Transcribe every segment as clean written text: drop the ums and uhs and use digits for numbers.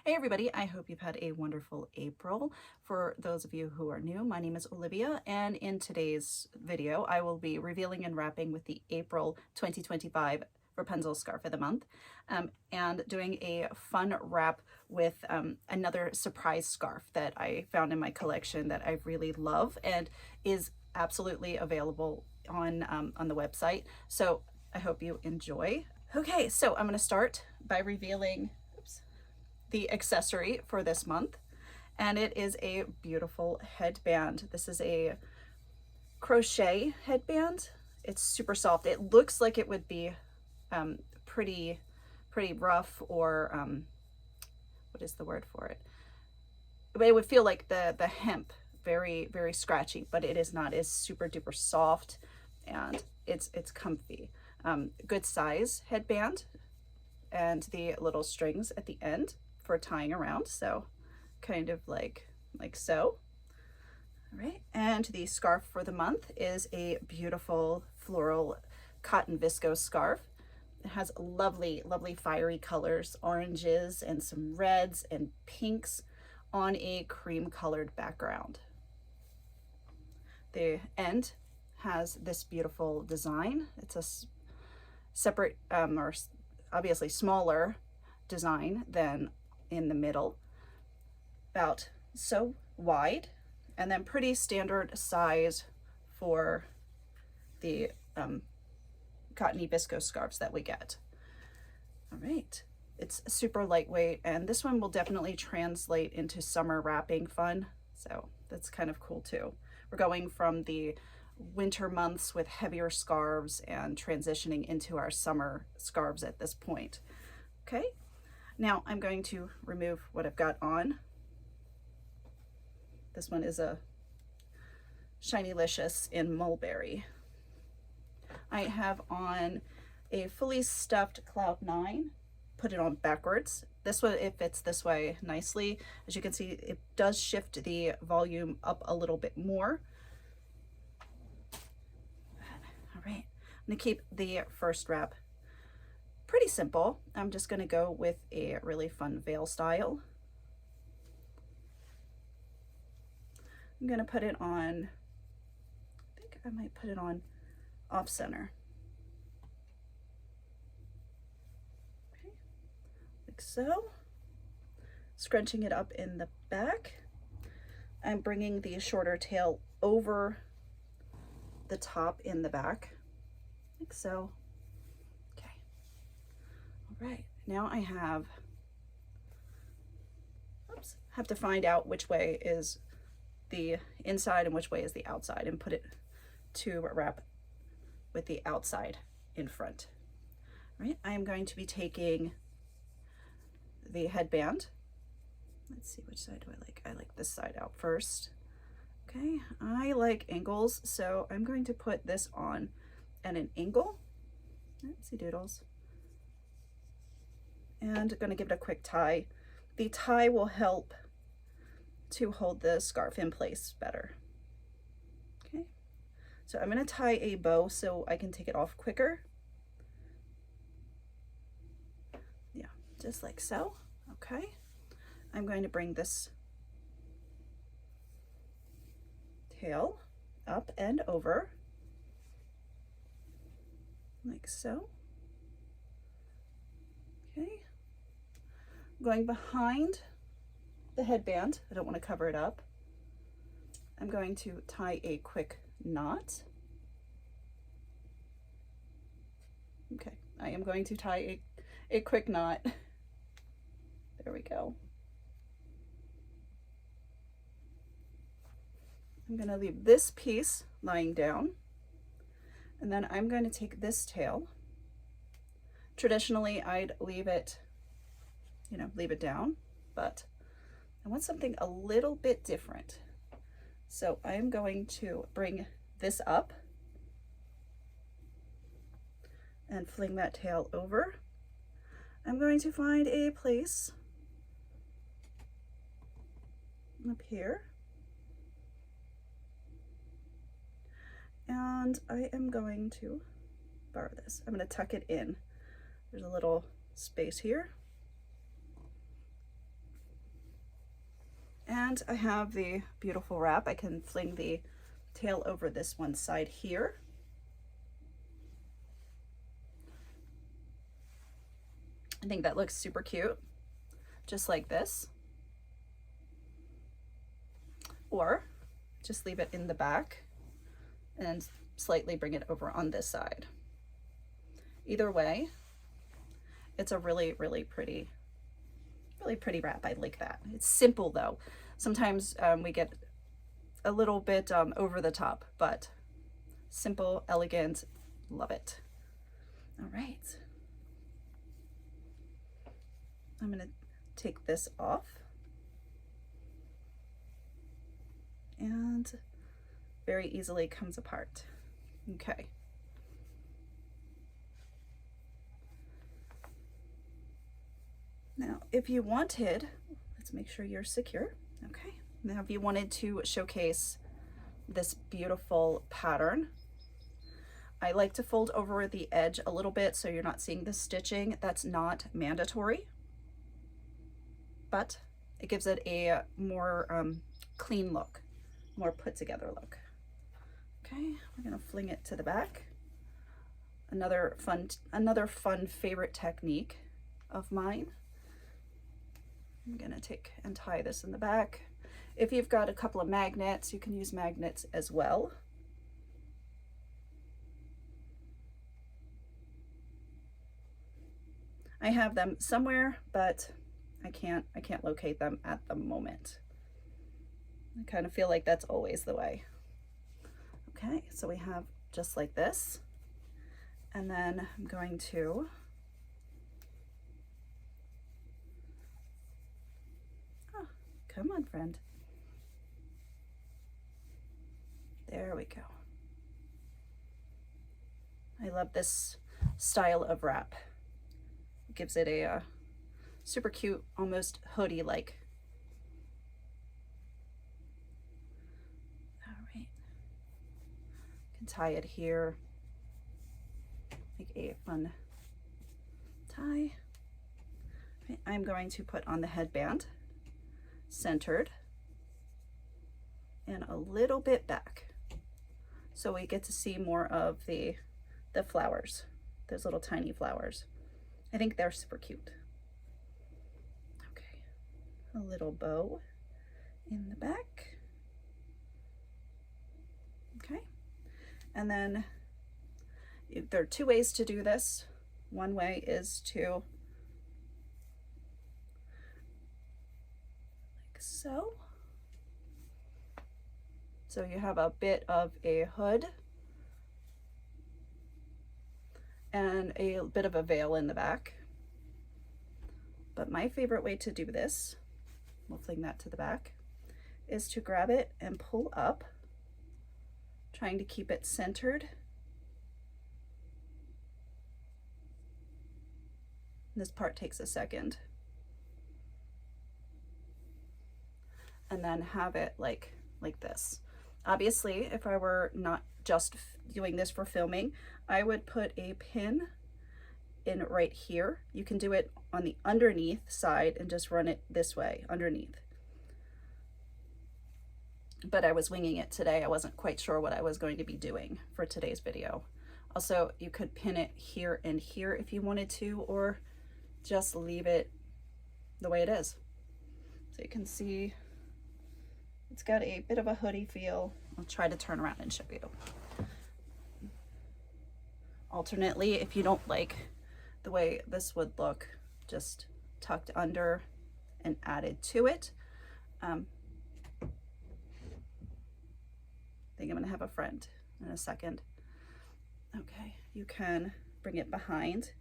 Hey everybody, I hope you've had a wonderful April. For those of you who are new, my name is Olivia, and in today's video I will be revealing and wrapping with the April 2025 Wrapunzel scarf of the month, and doing a fun wrap with another surprise scarf that I found in my collection that I really love and is absolutely available on the website. So I hope you enjoy. Okay, so I'm going to start by revealing the accessory for this month, and it is a beautiful headband. This is a crochet headband. It's super soft. It looks like it would be pretty rough, or what is the word for it? But it would feel like the hemp very scratchy, but it is not. It's super duper soft, and it's comfy. Good size headband, and the little strings at the end for tying around, so kind of like so. All right, and the scarf for the month is a beautiful floral cotton viscose scarf. It has lovely fiery colors, oranges and some reds and pinks on a cream colored background. The end has this beautiful design. It's a separate or obviously smaller design than in the middle, about so wide, and then pretty standard size for the cottony viscose scarves that we get. All right, it's super lightweight, and this one will definitely translate into summer wrapping fun, so that's kind of cool too. We're going from the winter months with heavier scarves and transitioning into our summer scarves at this point. Okay, now I'm going to remove what I've got on. This one is a Shinylicious in Mulberry. I have on a fully stuffed Cloud 9. Put it on backwards. This one, it fits this way nicely. As you can see, it does shift the volume up a little bit more. All right, I'm gonna keep the first wrap pretty simple. I'm just going to go with a really fun veil style. I'm going to put it on, I think I might put it on off center. Okay, like so. Scrunching it up in the back. I'm bringing the shorter tail over the top in the back, like so. Right, now I have to find out which way is the inside and which way is the outside, and put it to wrap with the outside in front. All right, I am going to be taking the headband. Let's see, which side do I like? I like this side out first. Okay, I like angles, so I'm going to put this on at an angle. Oopsie doodles. And going to give it a quick tie. The tie will help to hold the scarf in place better. Okay, so I'm going to tie a bow so I can take it off quicker. Yeah, just like so. Okay, I'm going to bring this tail up and over, like so. Okay, going behind the headband, I don't want to cover it up. I'm going to tie a quick knot. Okay, I am going to tie a quick knot. There we go. I'm going to leave this piece lying down, and then I'm going to take this tail. Traditionally, I'd leave it, leave it down, but I want something a little bit different. So I'm going to bring this up and fling that tail over. I'm going to find a place up here, and I am going to borrow this. I'm going to tuck it in. There's a little space here. And I have the beautiful wrap. I can fling the tail over this one side here. I think that looks super cute, just like this. Or just leave it in the back and slightly bring it over on this side. Either way, it's a really, really pretty wrap. I like that. It's simple though. Sometimes we get a little bit over the top, but simple, elegant, love it. All right. I'm gonna take this off. And very easily comes apart. Okay. Now, if you wanted, let's make sure you're secure. Okay. Now, if you wanted to showcase this beautiful pattern, I like to fold over the edge a little bit so you're not seeing the stitching. That's not mandatory, but it gives it a more clean look, more put together look. Okay, we're gonna fling it to the back. Another fun favorite technique of mine. I'm gonna take and tie this in the back. If you've got a couple of magnets, you can use magnets as well. I have them somewhere, but I can't locate them at the moment. I kind of feel like that's always the way. Okay, so we have just like this. And then I'm going to come on, friend. There we go. I love this style of wrap. It gives it a super cute, almost hoodie-like. All right. Can tie it here. Make a fun tie. Okay, I'm going to put on the headband, centered, and a little bit back. So we get to see more of the flowers, those little tiny flowers. I think they're super cute. Okay, a little bow in the back. Okay, and then there are two ways to do this. One way is to, like so. So you have a bit of a hood and a bit of a veil in the back. But my favorite way to do this, we'll fling that to the back, is to grab it and pull up, trying to keep it centered. This part takes a second. And then have it like this. Obviously, if I were not just doing this for filming, I would put a pin in right here. You can do it on the underneath side and just run it this way underneath. But I was winging it today. I wasn't quite sure what I was going to be doing for today's video. Also, you could pin it here and here if you wanted to, or just leave it the way it is. So you can see it's got a bit of a hoodie feel. I'll try to turn around and show you. Alternately, if you don't like the way this would look, just tucked under and added to it. I think I'm gonna have a friend in a second. Okay, you can bring it behind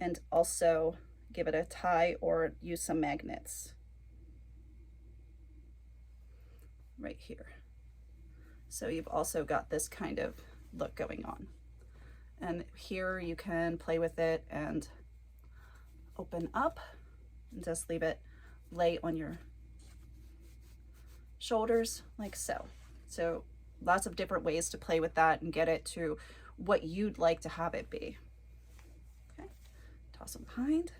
and also give it a tie or use some magnets right here. So you've also got this kind of look going on. And here you can play with it and open up and just leave it lay on your shoulders like so. So lots of different ways to play with that and get it to what you'd like to have it be. Okay, toss them behind.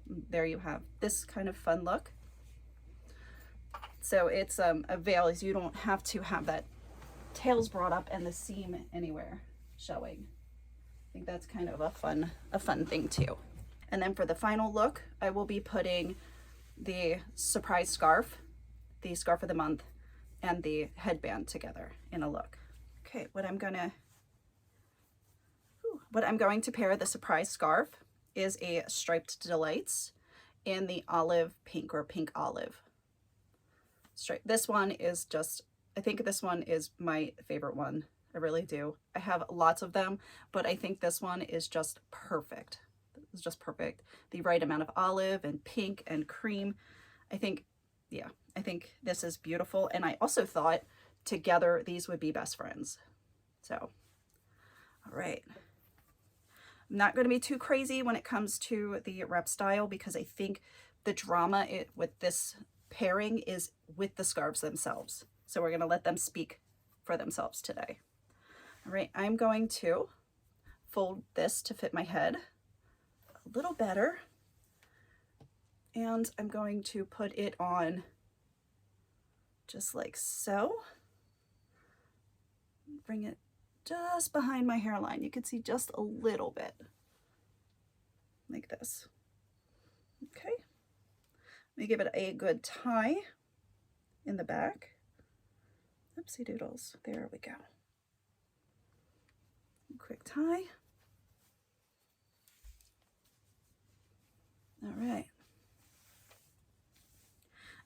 There you have this kind of fun look. So it's a veil, is you don't have to have that tails brought up and the seam anywhere showing. I think that's kind of a fun thing too. And then for the final look, I will be putting the surprise scarf, the scarf of the month, and the headband together in a look. Okay, what I'm going to pair the surprise scarf is a Striped Delights in the olive pink, or pink olive stripe. This one is just, I think this one is my favorite one. I really do. I have lots of them, but I think this one is just perfect. It's just perfect. The right amount of olive and pink and cream. I think, yeah, I think this is beautiful. And I also thought together these would be best friends. So, all right. I'm not going to be too crazy when it comes to the rep style, because I think the drama with this pairing is with the scarves themselves. So we're going to let them speak for themselves today. All right, I'm going to fold this to fit my head a little better. And I'm going to put it on just like so. Bring it just behind my hairline. You can see just a little bit like this. Okay. Let me give it a good tie in the back. Oopsie doodles. There we go. Quick tie. All right.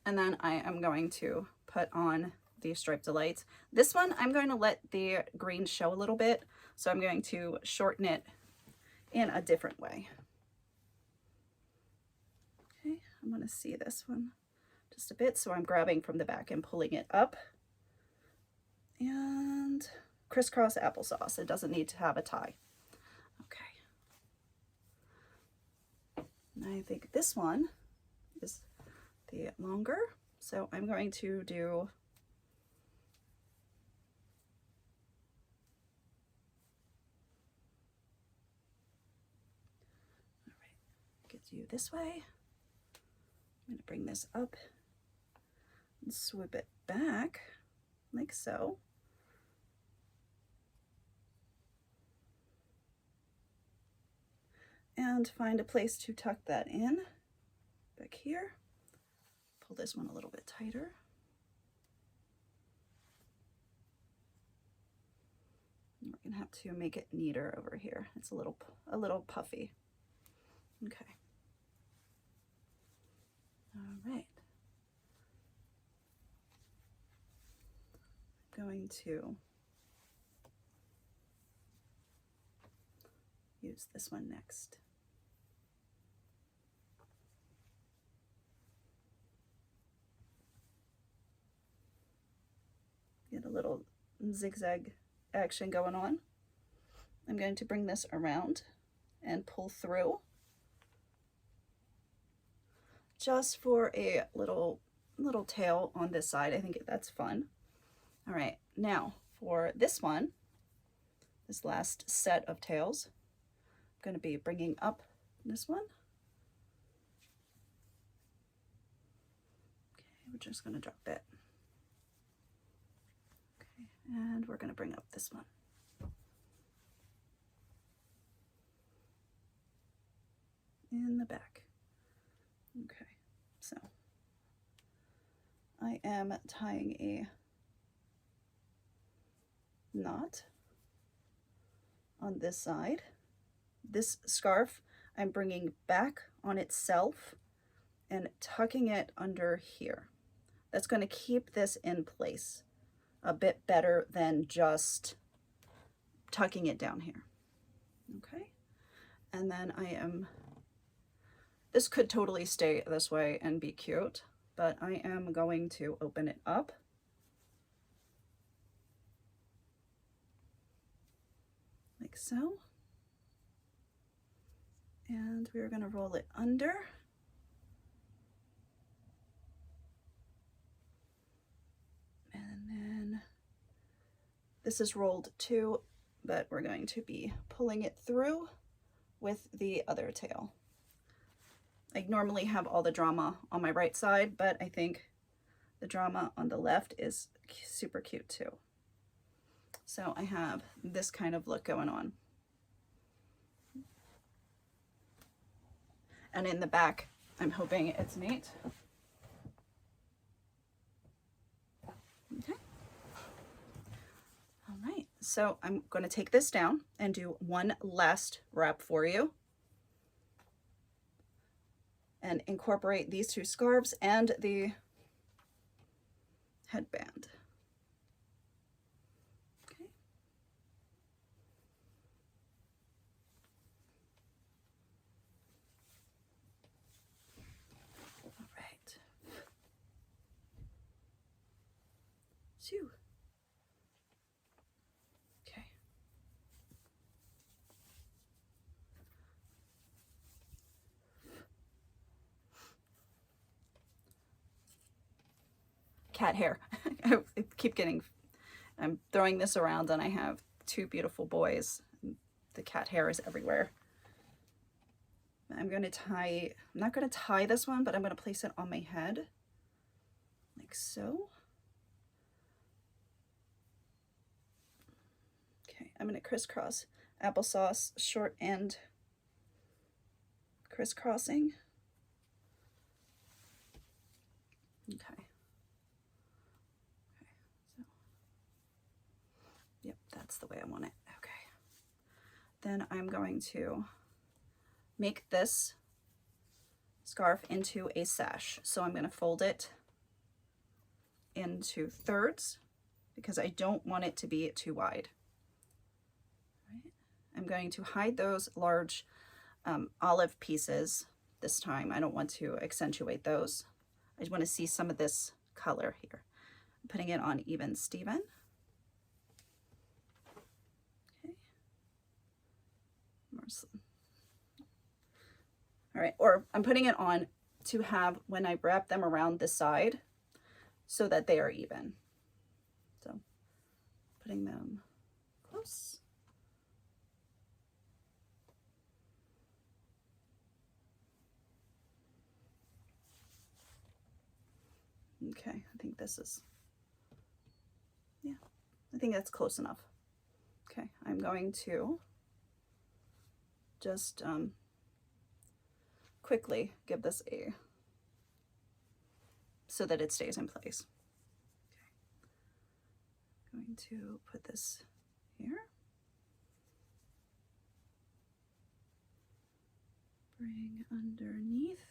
And then I am going to put on the Striped Delights. This one, I'm going to let the green show a little bit. So I'm going to shorten it in a different way. Okay, I'm going to see this one just a bit. So I'm grabbing from the back and pulling it up. And crisscross applesauce. It doesn't need to have a tie. Okay. And I think this one is the longer. So I'm going to do, all right, get you this way. I'm going to bring this up and swoop it back like so. And find a place to tuck that in back here. Pull this one a little bit tighter. And we're gonna have to make it neater over here. It's a little puffy. Okay. All right. I'm going to use this one next. Get a little zigzag action going on. I'm going to bring this around and pull through just for a little tail on this side. I think that's fun. All right, now for this one, this last set of tails, I'm going to be bringing up this one. Okay, we're just going to drop it. And we're going to bring up this one. In the back. Okay, so I am tying a knot on this side. This scarf I'm bringing back on itself and tucking it under here. That's going to keep this in place a bit better than just tucking it down here. Okay, and then this could totally stay this way and be cute, but I am going to open it up. Like so. And we're going to roll it under. And then this is rolled too, but we're going to be pulling it through with the other tail. I normally have all the drama on my right side, but I think The drama on the left is super cute too. So I have this kind of look going on. And in the back, I'm hoping it's neat. Okay. All right, so I'm going to take this down and do one last wrap for you and incorporate these two scarves and the headband. Okay. All right. Shoo. Okay. Cat hair. I keep getting, I'm throwing this around and I have two beautiful boys. The cat hair is everywhere. I'm going to tie, I'm not going to tie this one, but I'm going to place it on my head like so. Okay, I'm going to crisscross applesauce short end crisscrossing. Okay. Yep, that's the way I want it. Okay. Then I'm going to make this scarf into a sash. So I'm going to fold it into thirds because I don't want it to be too wide. Right. I'm going to hide those large olive pieces this time. I don't want to accentuate those. I just want to see some of this color here. I'm putting it on even Steven. All right, or I'm putting it on to have when I wrap them around the side so that they are even. So putting them close. Okay, I think this is, yeah, I think that's close enough. Okay, I'm going to just quickly give this a, so that it stays in place. Okay. I'm going to put this here. Bring underneath.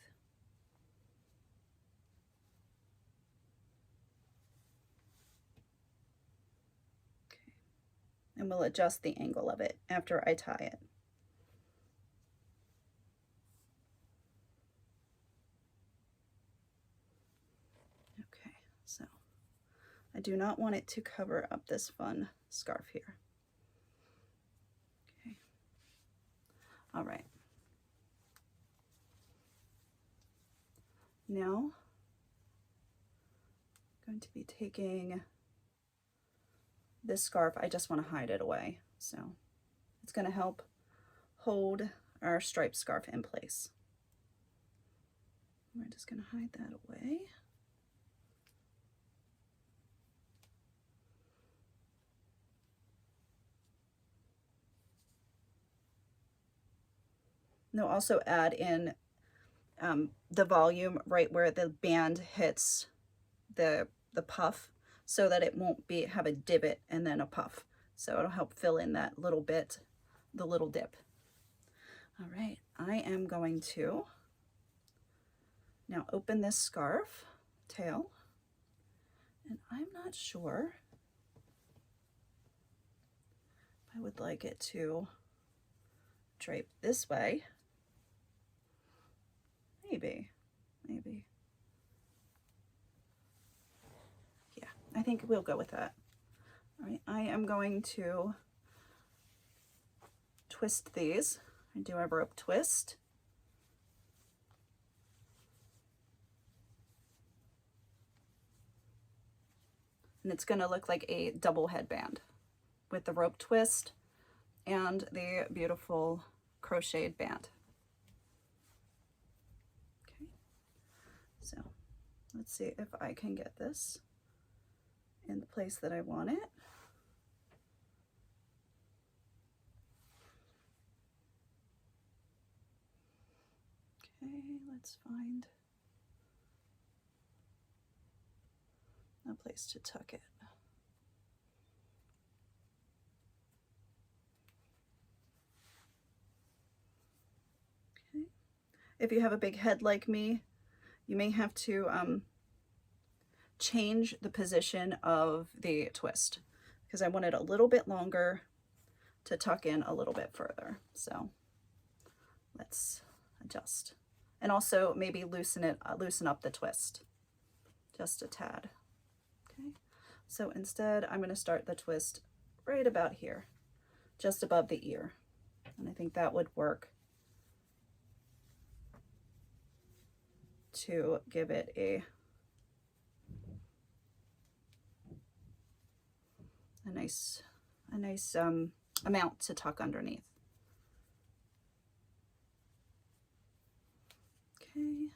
Okay. And we'll adjust the angle of it after I tie it. So I do not want it to cover up this fun scarf here. Okay. All right. Now I'm going to be taking this scarf. I just want to hide it away. So it's going to help hold our striped scarf in place. We're just going to hide that away. They'll also add in the volume right where the band hits the puff so that it won't have a divot and then a puff. So it'll help fill in that little bit, the little dip. All right, I am going to now open this scarf tail, and I'm not sure if I would like it to drape this way. Maybe. Yeah, I think we'll go with that. All right, I am going to twist these. I do a rope twist. And it's going to look like a double headband with the rope twist and the beautiful crocheted band. Okay, so Let's see if I can get this in the place that I want it. Okay, let's find a place to tuck it. Okay. If you have a big head like me, you may have to change the position of the twist because I want it a little bit longer to tuck in a little bit further. So let's adjust. And also maybe loosen up the twist just a tad. Okay, so instead I'm going to start the twist right about here, just above the ear. And I think that would work to give it a nice amount to tuck underneath. Okay,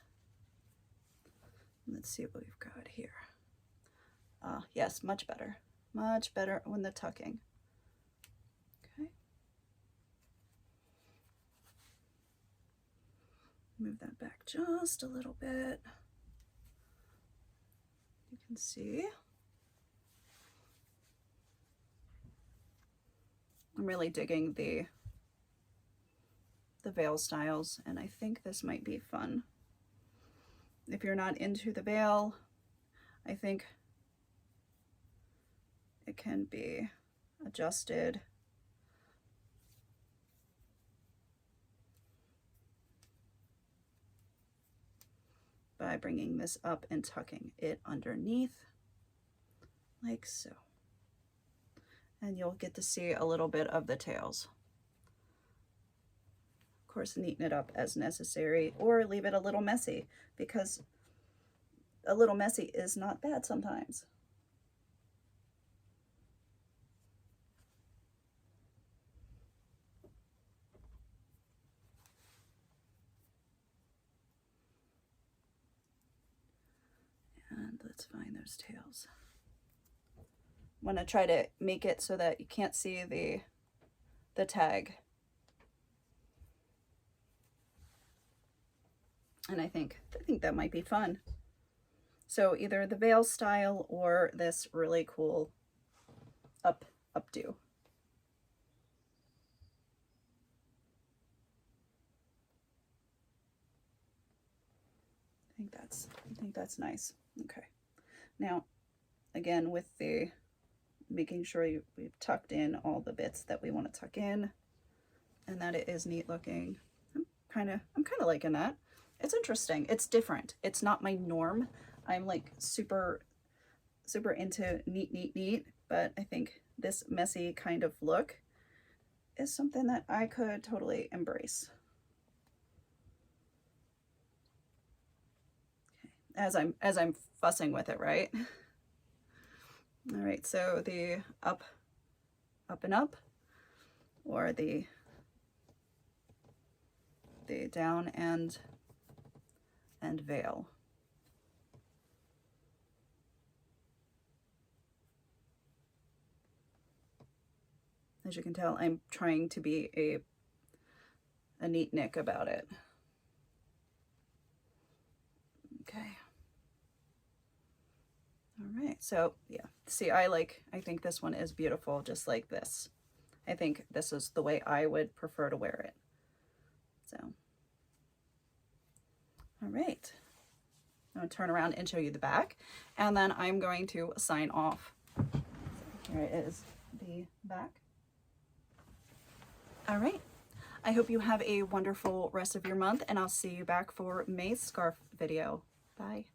let's see what we've got here. Yes, much better when the tucking. Okay, move that back just a little bit. You can see I'm really digging the veil styles, and I think this might be fun. If you're not into the veil, I think it can be adjusted by bringing this up and tucking it underneath like so. And you'll get to see a little bit of the tails. Of course, neaten it up as necessary or leave it a little messy, because a little messy is not bad sometimes. And let's find those tails. I want to try to make it so that you can't see the tag. And I think that might be fun. So either the veil style or this really cool updo. I think that's nice. Okay. Now, again, with the making sure we've tucked in all the bits that we want to tuck in, and that it is neat looking. I'm kind of liking that. It's interesting. It's different. It's not my norm. I'm like super into neat, but I think this messy kind of look is something that I could totally embrace. Okay. As I'm fussing with it, right? All right, so the up and up, or the down and veil. As you can tell, I'm trying to be a neat Nick about it. Okay. All right, so yeah, see, I think this one is beautiful just like this. I think this is the way I would prefer to wear it. So, all right. I'm going to turn around and show you the back, and then I'm going to sign off. So here it is, the back. All right. I hope you have a wonderful rest of your month, and I'll see you back for May's scarf video. Bye.